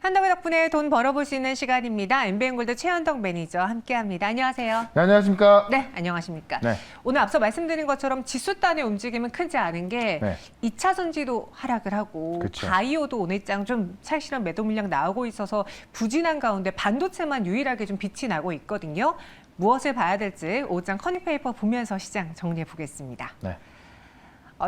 현덕의 덕분에 돈 벌어볼 수 있는 시간입니다. MBN골드 최현덕 매니저 함께합니다. 안녕하세요. 네, 안녕하십니까? 네, 안녕하십니까? 네. 오늘 앞서 말씀드린 것처럼 지수단의 움직임은 크지 않은 게 네. 2차 전지도 하락을 하고 그쵸. 바이오도 오늘장 좀 찰실한 매도 물량 나오고 있어서 부진한 가운데 반도체만 유일하게 좀 빛이 나고 있거든요. 무엇을 봐야 될지 오후장 커닝페이퍼 보면서 시장 정리해 보겠습니다. 네.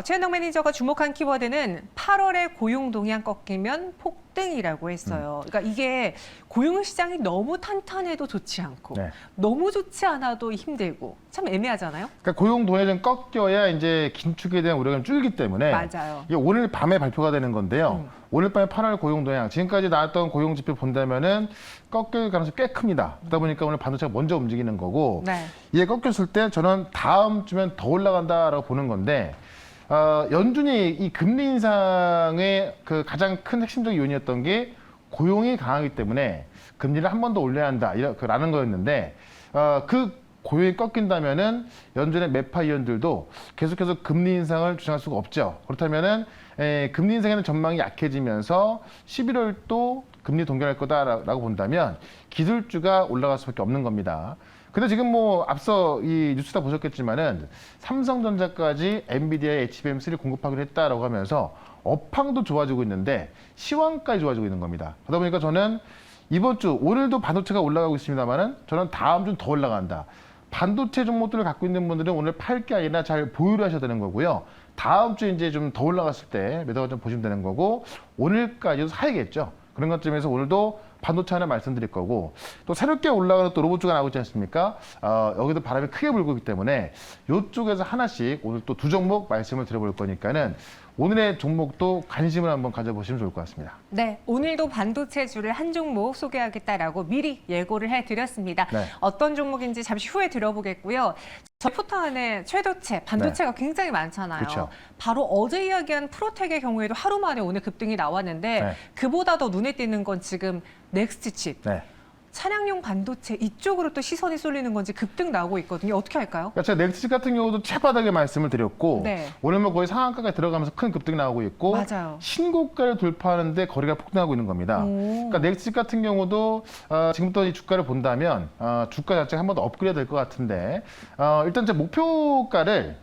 최현덕 매니저가 주목한 키워드는 8월에 고용 동향 꺾이면 폭등이라고 했어요. 그러니까 이게 고용 시장이 너무 탄탄해도 좋지 않고 네. 너무 좋지 않아도 힘들고 참 애매하잖아요. 그러니까 고용 동향이 좀 꺾여야 이제 긴축에 대한 우려가 좀 줄기 때문에 맞아요. 이게 오늘 밤에 발표가 되는 건데요. 오늘 밤에 8월 고용 동향 지금까지 나왔던 고용 지표 본다면은 꺾일 가능성이 꽤 큽니다. 그러다 보니까 오늘 반도체가 먼저 움직이는 거고 네. 이게 꺾였을 때 저는 다음 주면 더 올라간다라고 보는 건데. 연준이 이 금리 인상의 그 가장 큰 핵심적인 요인이었던 게 고용이 강하기 때문에 금리를 한 번 더 올려야 한다라는 거였는데 그 고용이 꺾인다면은 연준의 매파 위원들도 계속해서 금리 인상을 주장할 수가 없죠. 그렇다면은 금리 인상에 대한 전망이 약해지면서 11월 또 금리 동결할 거다라고 본다면 기술주가 올라갈 수밖에 없는 겁니다. 근데 지금 뭐 앞서 이 뉴스 다 보셨겠지만은 삼성전자까지 엔비디아의 HBM3를 공급하기로 했다라고 하면서 업황도 좋아지고 있는데 시황까지 좋아지고 있는 겁니다. 그러다 보니까 저는 이번 주 오늘도 반도체가 올라가고 있습니다만은 저는 다음 주는 더 올라간다. 반도체 종목들을 갖고 있는 분들은 오늘 팔 게 아니라 잘 보유를 하셔야 되는 거고요. 다음 주에 이제 좀 더 올라갔을 때 매도가 좀 보시면 되는 거고 오늘까지도 사야겠죠. 그런 관점에서 오늘도 반도체 하나 말씀드릴 거고 또 새롭게 올라가는 또 로봇주가 나오고 있지 않습니까? 여기도 바람이 크게 불고 있기 때문에 이쪽에서 하나씩 오늘 또 두 종목 말씀을 드려볼 거니까는 오늘의 종목도 관심을 한번 가져보시면 좋을 것 같습니다. 네, 오늘도 반도체주를 한 종목 소개하겠다라고 미리 예고를 해드렸습니다. 네. 어떤 종목인지 잠시 후에 들어보겠고요. 저희 포터 안에 최도체, 반도체가 굉장히 많잖아요. 그쵸. 바로 어제 이야기한 프로텍의 경우에도 하루 만에 오늘 급등이 나왔는데 네. 그보다 더 눈에 띄는 건 지금 넥스트칩. 네. 차량용 반도체 이쪽으로 또 시선이 쏠리는 건지 급등 나오고 있거든요. 어떻게 할까요? 그러니까 제가 넥스트 같은 경우도 최바닥에 말씀을 드렸고 네. 오늘 뭐 거의 상한가까지 들어가면서 큰 급등이 나오고 있고 맞아요. 신고가를 돌파하는데 거리가 폭등하고 있는 겁니다. 오. 그러니까 넥스트 같은 경우도 지금부터 이 주가를 본다면 주가 자체가 한 번 더 업그레이드 될 것 같은데 일단 제 목표가를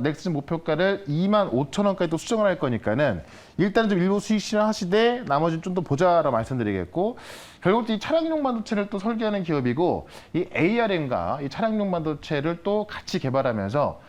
넥스트 목표가를 25,000원까지 또 수정을 할 거니까는 일단 좀 일부 수익 실현하시되 나머지는 좀 더 보자라고 말씀드리겠고 결국 이 차량용 반도체를 또 설계하는 기업이고 이 ARM과 이 차량용 반도체를 또 같이 개발하면서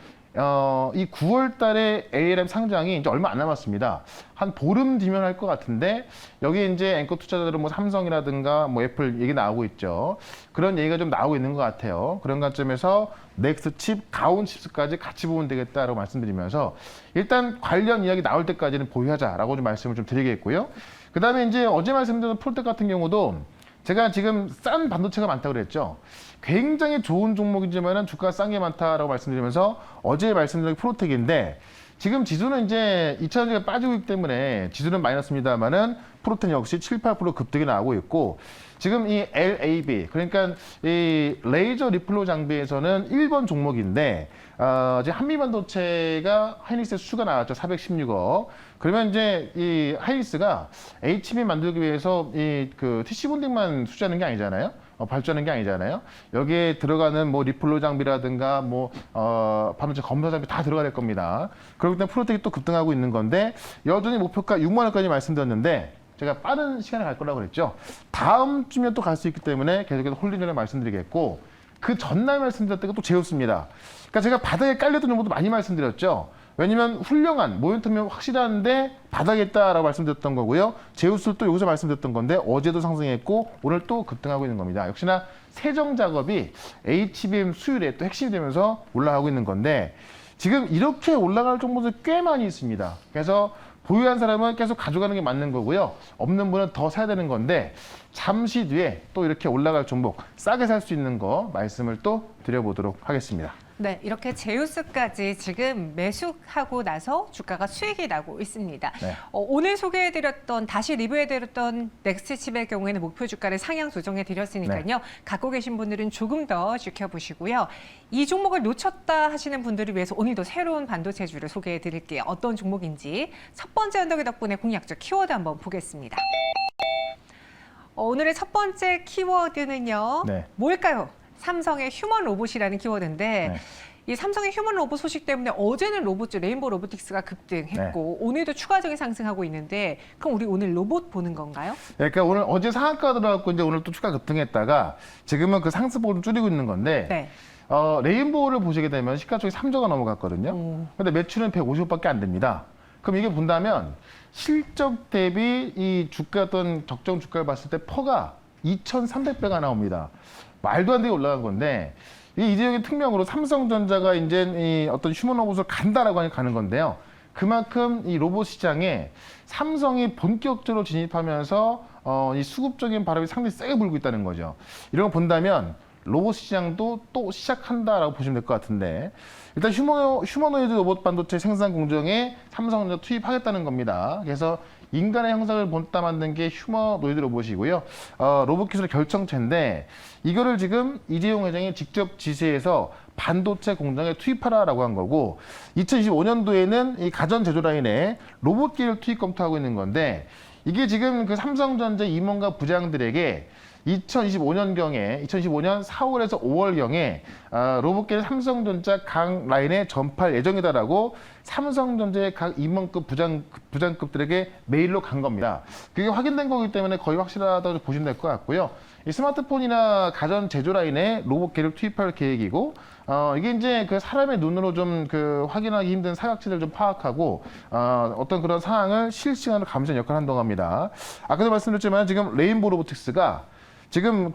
이 9월 달에 ARM 상장이 이제 얼마 안 남았습니다. 한 보름 뒤면 할 것 같은데 여기 이제 앵커 투자자들은 뭐 삼성이라든가 뭐 애플 얘기 나오고 있죠. 그런 얘기가 좀 나오고 있는 것 같아요. 그런 관점에서 넥스트 칩, 가온 칩스까지 같이 보면 되겠다라고 말씀드리면서 일단 관련 이야기 나올 때까지는 보유하자라고 좀 말씀을 좀 드리겠고요. 그 다음에 이제 어제 말씀드린 폴텍 같은 경우도 제가 지금 싼 반도체가 많다고 그랬죠. 굉장히 좋은 종목이지만은 주가가 싼 게 많다라고 말씀드리면서 어제 말씀드린 프로텍인데 지금 지수는 이제 2차전지가 빠지고 있기 때문에 지수는 마이너스입니다만은 프로텍 역시 7, 8% 급등이 나오고 있고 지금 이 LAB 그러니까 이 레이저 리플로 장비에서는 1번 종목인데 이제 한미반도체가 하이닉스의 수주가 나왔죠. 416억. 그러면 이제 이 하이닉스가 HB 만들기 위해서 이 그 TC 본딩만 수주하는 게 아니잖아요. 발주하는 게 아니잖아요. 여기에 들어가는 뭐 리플로 장비라든가 뭐 반도체 검사 장비 다 들어가 될 겁니다. 그렇기 때문에 프로텍이 또 급등하고 있는 건데 여전히 목표가 6만 원까지 말씀드렸는데 제가 빠른 시간에 갈 거라고 그랬죠. 다음 주면 또 갈 수 있기 때문에 계속해서 홀딩을 말씀드리겠고 그 전날 말씀드렸던 게 또 제우스입니다. 그러니까 제가 바닥에 깔렸던 정보도 많이 말씀드렸죠. 왜냐면 훌륭한 모멘텀이 확실한데 바닥에 있다라고 말씀드렸던 거고요. 제우스를 또 여기서 말씀드렸던 건데 어제도 상승했고 오늘 또 급등하고 있는 겁니다. 역시나 세정 작업이 HBM 수율에 또 핵심이 되면서 올라가고 있는 건데 지금 이렇게 올라갈 정보도 꽤 많이 있습니다. 그래서 보유한 사람은 계속 가져가는 게 맞는 거고요. 없는 분은 더 사야 되는 건데 잠시 뒤에 또 이렇게 올라갈 종목 싸게 살 수 있는 거 말씀을 또 드려보도록 하겠습니다. 네, 이렇게 제우스까지 지금 매수하고 나서 주가가 수익이 나고 있습니다. 네. 오늘 소개해드렸던, 다시 리뷰해드렸던 넥스트칩의 경우에는 목표 주가를 상향 조정해드렸으니까요. 네. 갖고 계신 분들은 조금 더 지켜보시고요. 이 종목을 놓쳤다 하시는 분들을 위해서 오늘도 새로운 반도체주를 소개해드릴게요. 어떤 종목인지 첫 번째 언덕이 덕분에 공략적 키워드 한번 보겠습니다. 오늘의 첫 번째 키워드는요. 네. 뭘까요? 삼성의 휴먼 로봇이라는 키워드인데 네. 이 삼성의 휴먼 로봇 소식 때문에 어제는 로봇주 레인보우 로보틱스가 급등했고 오늘도 추가적인 상승하고 있는데 그럼 우리 오늘 로봇 보는 건가요? 그러니까 오늘 어제 상한가 들어갔고 이제 오늘 또 추가 급등했다가 지금은 그 상승폭을 좀 줄이고 있는 건데 네. 레인보우를 보시게 되면 시가총액 3조가 넘어갔거든요. 근데 매출은 150억밖에 안 됩니다. 그럼 이게 본다면 실적 대비 이 주가 어떤 적정 주가를 봤을 때 퍼가 2,300배가 나옵니다. 말도 안 되게 올라간 건데 이 이재용의 특명으로 삼성전자가 이제 이 어떤 휴먼 로봇을 간다라고 하니 가는 건데요. 그만큼 이 로봇 시장에 삼성이 본격적으로 진입하면서 이 수급적인 바람이 상당히 세게 불고 있다는 거죠. 이런 거 본다면 로봇 시장도 또 시작한다라고 보시면 될 것 같은데 일단 휴머노이드 로봇 반도체 생산 공정에 삼성전자 투입하겠다는 겁니다. 그래서 인간의 형상을 본따 만든 게 휴머노이드 로봇이고요. 로봇 기술의 결정체인데 이거를 지금 이재용 회장이 직접 지시해서 반도체 공장에 투입하라라고 한 거고 2025년도에는 이 가전 제조 라인에 로봇기를 투입 검토하고 있는 건데 이게 지금 그 삼성전자 임원과 부장들에게 2025년경에 2025년 4월에서 5월경에 로봇계를 삼성전자 각 라인에 전파할 예정이다라고 삼성전자의 각 임원급 부장급들에게 메일로 간 겁니다. 그게 확인된 거기 때문에 거의 확실하다고 보시면 될 것 같고요. 이 스마트폰이나 가전 제조 라인에 로봇계를 투입할 계획이고 이게 이제 그 사람의 눈으로 좀 그 확인하기 힘든 사각지대를 좀 파악하고 어떤 그런 상황을 실시간으로 감시하는 역할을 한다고 합니다. 아까도 말씀드렸지만 지금 레인보우 로보틱스가 지금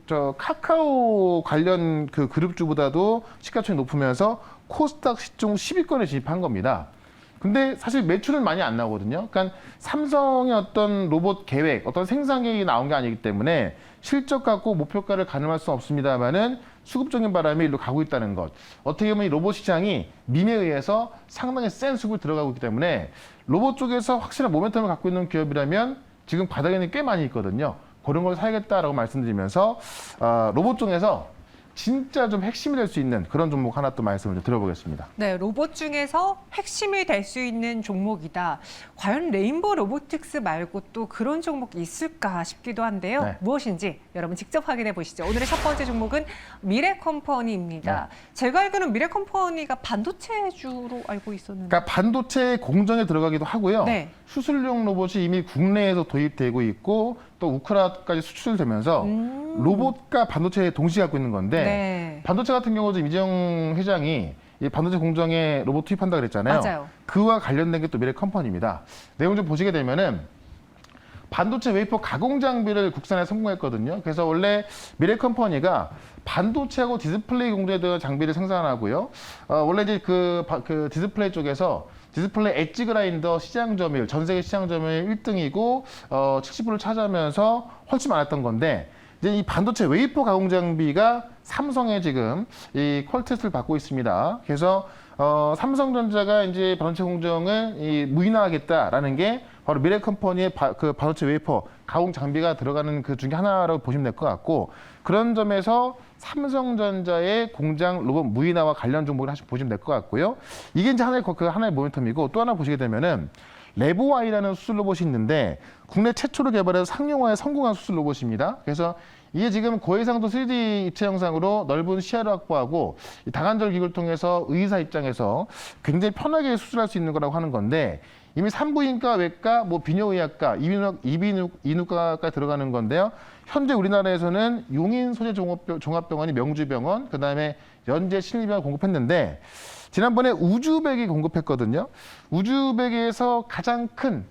저 카카오 관련 그 그룹주보다도 시가총액이 높으면서 코스닥 시총 10위권에 진입한 겁니다. 근데 사실 매출은 많이 안 나오거든요. 그러니까 삼성의 어떤 로봇 계획, 어떤 생산 계획이 나온 게 아니기 때문에 실적 갖고 목표가를 가늠할 수는 없습니다만은 수급적인 바람이 일로 가고 있다는 것. 어떻게 보면 이 로봇 시장이 밈에 의해서 상당히 센 수급이 들어가고 있기 때문에 로봇 쪽에서 확실한 모멘텀을 갖고 있는 기업이라면 지금 바닥에는 꽤 많이 있거든요. 그런 걸 사야겠다라고 말씀드리면서 로봇 중에서 진짜 좀 핵심이 될 수 있는 그런 종목 하나 또 말씀을 좀 드려보겠습니다. 네, 로봇 중에서 핵심이 될 수 있는 종목이다. 과연 레인보우 로보틱스 말고 또 그런 종목이 있을까 싶기도 한데요. 네. 무엇인지 여러분 직접 확인해 보시죠. 오늘의 첫 번째 종목은 미래컴퍼니입니다. 제가 알기로는 미래컴퍼니가 반도체주로 알고 있었는데. 그러니까 반도체 공정에 들어가기도 하고요. 네. 수술용 로봇이 이미 국내에서 도입되고 있고 또 우크라이나까지 수출되면서 로봇과 반도체에 동시에 갖고 있는 건데 네. 반도체 같은 경우도 이재용 회장이 이 반도체 공정에 로봇 투입한다 그랬잖아요. 맞아요. 그와 관련된 게 또 미래컴퍼니입니다. 내용 좀 보시게 되면은 반도체 웨이퍼 가공 장비를 국산에 성공했거든요. 그래서 원래 미래컴퍼니가 반도체하고 디스플레이 공정에 대한 장비를 생산하고요. 원래 이제 그 디스플레이 쪽에서 디스플레이 엣지 그라인더 시장 점유율, 전 세계 시장 점유율 1등이고 70%를 차지하면서 훨씬 많았던 건데 이제 이 반도체 웨이퍼 가공 장비가 삼성에 지금 이 퀄테스트를 받고 있습니다. 그래서 삼성전자가 이제 반도체 공정을 무인화하겠다라는 게 바로 미래컴퍼니의 그 반도체 웨이퍼 가공 장비가 들어가는 그 중에 하나라고 보시면 될 것 같고 그런 점에서 삼성전자의 공장 로봇 무인화와 관련 종목을 하시 보시면 될 것 같고요. 이게 이제 하나의 모멘텀이고 또 하나 보시게 되면은 레보아이라는 수술 로봇이 있는데 국내 최초로 개발해서 상용화에 성공한 수술 로봇입니다. 그래서 이게 지금 고해상도 3D 입체 영상으로 넓은 시야를 확보하고 이 다관절 기구를 통해서 의사 입장에서 굉장히 편하게 수술할 수 있는 거라고 하는 건데 이미 산부인과, 외과, 비뇨의학과, 이비인후과까지 들어가는 건데요. 현재 우리나라에서는 용인 소재 종합병원이 명주병원, 그다음에 연재 신일병원 공급했는데 지난번에 우즈벡이 공급했거든요. 우즈벡에서 가장 큰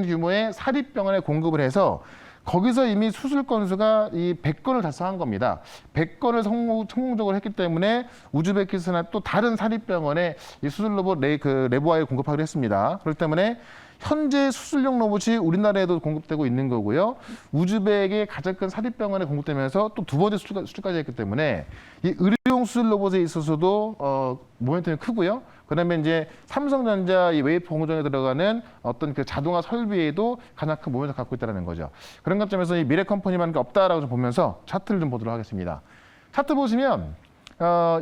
규모의 사립병원에 공급을 해서 거기서 이미 수술 건수가 이 100건을 달성한 겁니다. 100건을 성공적으로 했기 때문에 우즈베키스탄이나 또 다른 사립병원에 이 수술 로봇 레보아이를 공급하기로 했습니다. 그렇기 때문에 현재 수술용 로봇이 우리나라에도 공급되고 있는 거고요. 우즈벡의 가장 큰 사립병원에 공급되면서 또 두 번째 수출까지 했기 때문에 이 의료용 수술 로봇에 있어서도 모멘텀이 크고요. 그다음에 이제 삼성전자 이 웨이퍼 공정에 들어가는 어떤 그 자동화 설비에도 가장 큰 모멘텀을 갖고 있다는 거죠. 그런 관점에서 이 미래컴퍼니만 없다라고 좀 보면서 차트를 좀 보도록 하겠습니다. 차트 보시면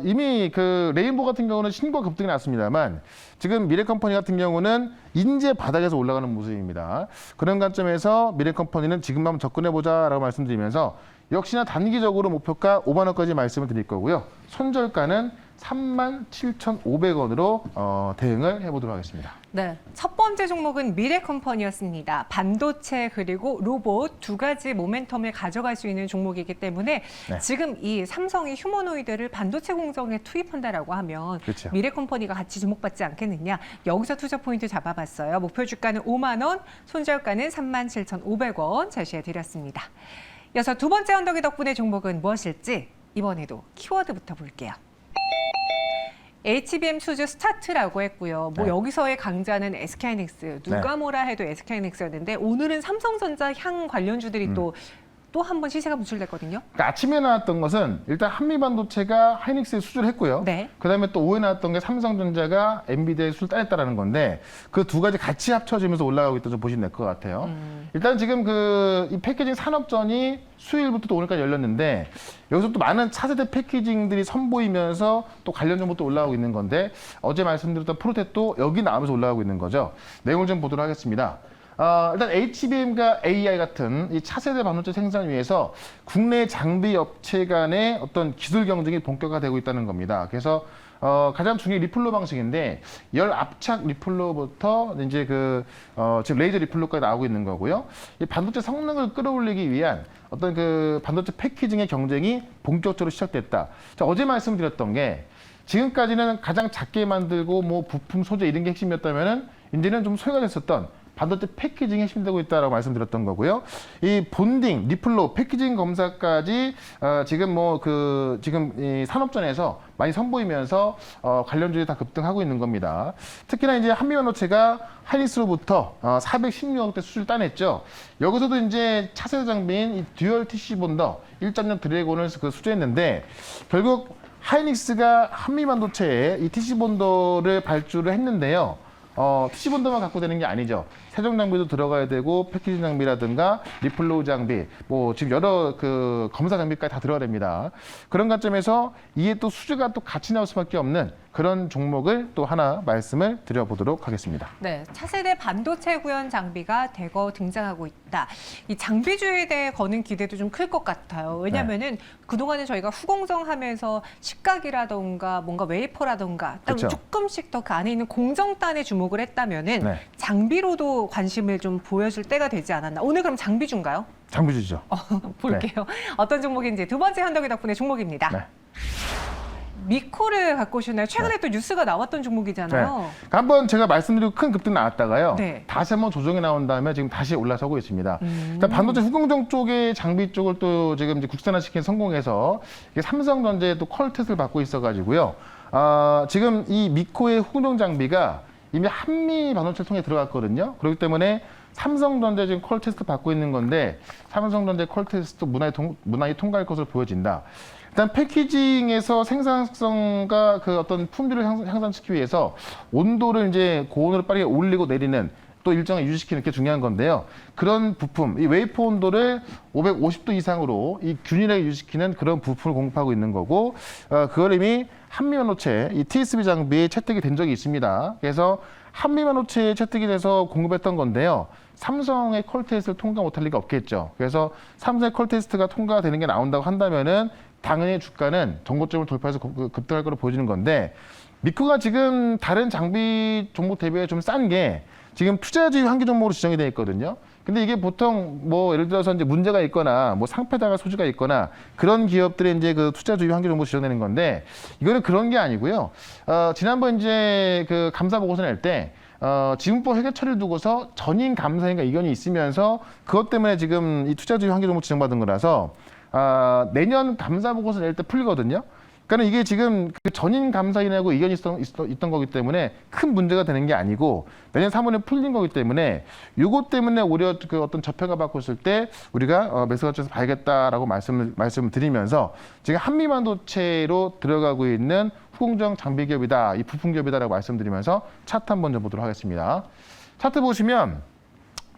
이미 그 레인보 같은 경우는 신고 급등이 났습니다만 지금 미래컴퍼니 같은 경우는 인제 바닥에서 올라가는 모습입니다. 그런 관점에서 미래컴퍼니는 지금 한번 접근해보자라고 말씀드리면서 역시나 단기적으로 목표가 5만 원까지 말씀을 드릴 거고요. 손절가는 37,500원으로 대응을 해보도록 하겠습니다. 네, 첫 번째 종목은 미래컴퍼니였습니다. 반도체 그리고 로봇 두 가지 모멘텀을 가져갈 수 있는 종목이기 때문에 네. 지금 이 삼성이 휴머노이드를 반도체 공정에 투입한다라고 하면 그렇죠. 미래컴퍼니가 같이 주목받지 않겠느냐. 여기서 투자 포인트 잡아봤어요. 목표 주가는 5만 원, 손절가는 37,500원 제시해드렸습니다. 이어서 두 번째 언덕이 덕분에 종목은 무엇일지 이번에도 키워드부터 볼게요. HBM 수주 스타트라고 했고요. 뭐 네. 여기서의 강자는 SK하이닉스, 누가 뭐라 해도 SK하이닉스였는데 오늘은 삼성전자 향 관련주들이 또 한 번 시세가 분출됐거든요. 그러니까 아침에 나왔던 것은 일단 한미반도체가 하이닉스에 수주를 했고요. 네. 그다음에 또 오후에 나왔던 게 삼성전자가 엔비디아에 수주를 따냈다라는 건데 그 두 가지 같이 합쳐지면서 올라가고 있다고 좀 보시면 될 것 같아요. 일단 지금 이 패키징 산업전이 수요일부터 또 오늘까지 열렸는데 여기서 또 많은 차세대 패키징들이 선보이면서 또 관련 정보도 올라가고 있는 건데 어제 말씀드렸던 프로텍도 여기 나오면서 올라가고 있는 거죠. 내용을 좀 보도록 하겠습니다. 일단 HBM과 AI 같은 이 차세대 반도체 생산 위해서 국내 장비 업체 간의 어떤 기술 경쟁이 본격화되고 있다는 겁니다. 그래서 가장 중요한 리플로 방식인데 열 압착 리플로부터 이제 지금 레이저 리플로까지 나오고 있는 거고요. 이 반도체 성능을 끌어올리기 위한 어떤 그 반도체 패키징의 경쟁이 본격적으로 시작됐다. 자, 어제 말씀드렸던 게 지금까지는 가장 작게 만들고 뭐 부품 소재 이런 게 핵심이었다면은 이제는 좀 소외가 됐었던 반도체 패키징이 핵심되고 있다라고 말씀드렸던 거고요. 이 본딩, 리플로, 패키징 검사까지 지금 지금 이 산업전에서 많이 선보이면서 관련주들이 다 급등하고 있는 겁니다. 특히나 이제 한미반도체가 하이닉스로부터 416억대 수주를 따냈죠. 여기서도 이제 차세대 장비인 이 듀얼 TC 본더 1.0 드래곤을 수주했는데 결국 하이닉스가 한미반도체에 이 TC 본더를 발주를 했는데요. TC 본더만 갖고 되는 게 아니죠. 세정 장비도 들어가야 되고 패키징 장비라든가 리플로우 장비, 뭐 지금 여러 그 검사 장비까지 다 들어가야 됩니다. 그런 관점에서 이게 또 수주가 또 같이 나올 수밖에 없는 그런 종목을 또 하나 말씀을 드려보도록 하겠습니다. 네, 차세대 반도체 구현 장비가 대거 등장하고 있다. 이 장비주에 대해 거는 기대도 좀 클 것 같아요. 왜냐하면은 그동안에 저희가 후공정하면서 식각이라던가 뭔가 웨이퍼라던가 그렇죠. 조금씩 더 그 안에 있는 공정단에 주목을 했다면은 네. 장비로도 관심을 좀 보여줄 때가 되지 않았나. 오늘 그럼 장비주인가요? 장비주죠. 볼게요. 어떤 종목인지 두 번째 현덕이 덕분에 종목입니다. 네. 미코를 갖고 오셨나요? 최근에 또 뉴스가 나왔던 종목이잖아요. 그러니까 한번 제가 말씀드리고 큰 급등 나왔다가요. 네. 다시 한번 조정이 나온 다음에 지금 다시 올라서고 있습니다. 일단 반도체 후공정 쪽의 장비 쪽을 또 지금 이제 국산화시킨 성공해서 이게 삼성전자에 또 퀄테스트를 받고 있어가지고요. 지금 이 미코의 후공정 장비가 이미 한미 반도체를 통해 들어갔거든요. 그렇기 때문에 삼성전자 지금 퀄테스트 받고 있는 건데 삼성전자 퀄테스트 무난히 통과할 것으로 보여진다. 일단 패키징에서 생산성과 그 어떤 품질을 향상시키기 위해서 온도를 이제 고온으로 빠르게 올리고 내리는 또 일정을 유지시키는 게 중요한 건데요. 그런 부품, 이 웨이퍼 온도를 550도 이상으로 이 균일하게 유지시키는 그런 부품을 공급하고 있는 거고, 그걸 이미 한미반도체, 이 TSB 장비에 채택이 된 적이 있습니다. 그래서 한미반도체에 채택이 돼서 공급했던 건데요. 삼성의 퀄테스트를 통과 못할 리가 없겠죠. 그래서 삼성의 퀄테스트가 통과되는 게 나온다고 한다면은 당연히 주가는 정고점을 돌파해서 급등할 거로 보여지는 건데 미코가 지금 다른 장비 종목 대비해 좀 싼 게 지금 투자주의 환기 종목으로 지정이 되어 있거든요. 근데 이게 보통 뭐 예를 들어서 이제 문제가 있거나 뭐 상패당할 소지가 있거나 그런 기업들의 이제 그 투자주의 환기 종목으로 지정되는 건데 이거는 그런 게 아니고요. 지난번 이제 그 감사 보고서 낼 때 지분법 회계 처리를 두고서 전임 감사인과 이견이 있으면서 그것 때문에 지금 이 투자주의 환기 종목 지정받은 거라서 내년 감사 보고서 낼 때 풀리거든요. 그러니까 이게 지금 그 전임 감사인하고 이견이 있던 거기 때문에 큰 문제가 되는 게 아니고 내년 3월에 풀린 거기 때문에 요것 때문에 오히려 그 어떤 저평가 받고 있을 때 우리가 매수 관점에서 봐야겠다라고 말씀을 드리면서 지금 한미반도체로 들어가고 있는 후공정 장비 기업이다, 이 부품 기업이다라고 말씀드리면서 차트 한번 좀 보도록 하겠습니다. 차트 보시면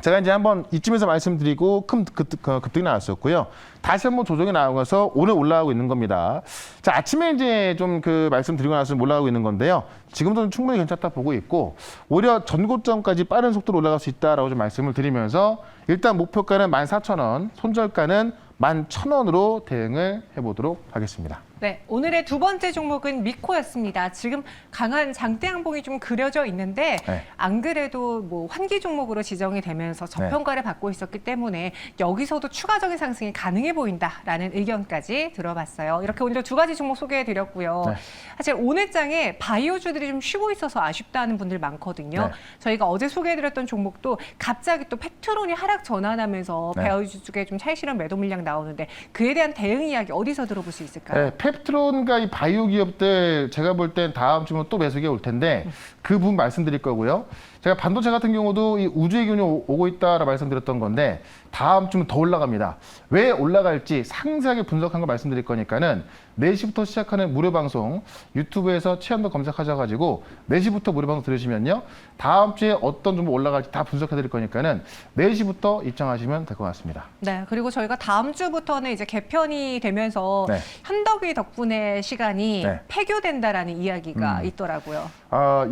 제가 이제 한번 이쯤에서 말씀드리고 큰 급등이 나왔었고요. 다시 한번 조정이 나와서 오늘 올라가고 있는 겁니다. 자, 아침에 이제 좀 말씀드리고 나서 올라가고 있는 건데요. 지금도 충분히 괜찮다 보고 있고 오히려 전고점까지 빠른 속도로 올라갈 수 있다라고 좀 말씀을 드리면서 일단 목표가는 14,000원, 손절가는 11,000원으로 대응을 해보도록 하겠습니다. 네, 오늘의 두 번째 종목은 미코였습니다. 지금 강한 장대 양봉이 좀 그려져 있는데 네. 안 그래도 뭐 환기 종목으로 지정이 되면서 저평가를 받고 있었기 때문에 여기서도 추가적인 상승이 가능해 보인다라는 의견까지 들어봤어요. 이렇게 오늘 두 가지 종목 소개해드렸고요. 네. 사실 오늘 장에 바이오주들이 좀 쉬고 있어서 아쉽다는 분들 많거든요. 네. 저희가 어제 소개해드렸던 종목도 갑자기 또 팩트론이 하락 전환하면서 네. 바이오주 쪽에 좀 차익실현 매도 물량 나오는데 그에 대한 대응 이야기 어디서 들어볼 수 있을까요? 네, 펩트론과 이 바이오 기업들 제가 볼 땐 다음 주면 또 매수기 올 텐데 그 부분 말씀드릴 거고요. 제가 반도체 같은 경우도 이 우주의 기운이 오고 있다라 말씀드렸던 건데 다음 주면 더 올라갑니다. 왜 올라갈지 상세하게 분석한 거 말씀드릴 거니까는 4시부터 시작하는 무료 방송 유튜브에서 최현덕 검색하셔가지고 4시부터 무료 방송 들으시면요. 다음 주에 어떤 종목 올라갈지 다 분석해 드릴 거니까는 4시부터 입장하시면 될 것 같습니다. 네, 그리고 저희가 다음 주부터는 이제 개편이 되면서 네. 현덕이 덕분에 시간이 네. 폐교된다라는 이야기가 있더라고요.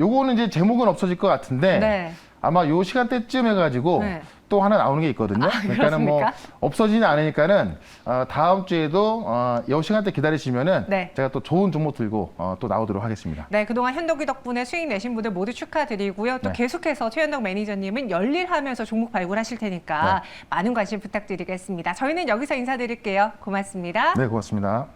요거는 이제 제목은 없어질 것 같은데 네. 아마 요 시간대쯤 해가지고 네. 또 하나 나오는 게 있거든요. 그러니까는 뭐 그렇습니까? 없어지지 않으니까는 다음 주에도 요 시간대 기다리시면은 네. 제가 또 좋은 종목 들고 또 나오도록 하겠습니다. 네, 그동안 현덕이 덕분에 수익 내신 분들 모두 축하드리고요. 또 네. 계속해서 최현덕 매니저님은 열일하면서 종목 발굴하실 테니까 네. 많은 관심 부탁드리겠습니다. 저희는 여기서 인사드릴게요. 고맙습니다. 네, 고맙습니다.